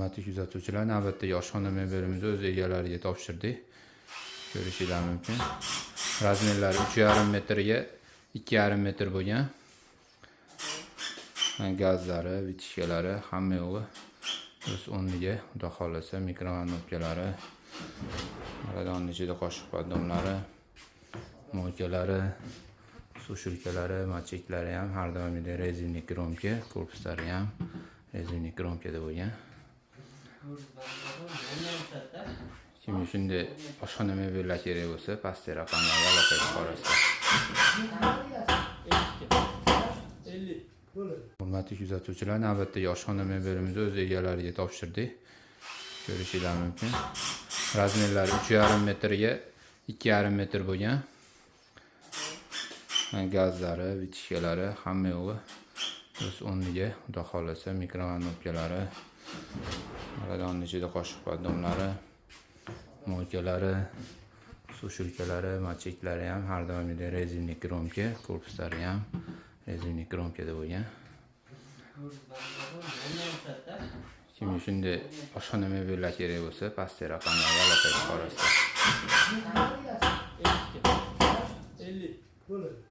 Hurmatli kuzatuvchilar, navbatdagi oshxona mebelimizni o'z egalariga topshirdik. Ko'rishingiz mumkin. Razmerlari 3,5 metrga 2,5 metr bo'lgan. Gazlari, vitishkalari hamma yo'g'i o'z o'rniga, xudo xolasa, mikrovalnovkalari, maradonni ichida qoshiq poddomlari, moykalari, sushilkalari, macheklari ham har doimgidek rezinli kromka, korpuslari ham rezinli kromkada bo'lgan. Kim shunday oshxona mebellar kerak bo'lsa, pastki raqamlarga aloqa qilib Hurmatli kuzatuvchilar, navbatdagi oshxona mebelimizni o'z egalariga topshirdik. Ko'rishingiz mumkin. Razmerlari 3,5 metrga 2,5 metr bo'lgan. Gazlari, vitishkalari hamma yo'g'i o'z o'rniga, xudo xolasa, mikrovalnovkalari, maradonni ichida qoshiq poddomlari, moykalari, sushilkalari, macheklari ham har doimgidek rezinli kromka, korpuslari ham rezinli kromkada bo'lgan. Kim shunday oshxona mebellar kerak bo'lsa, pastki raqamlarga aloqa qilib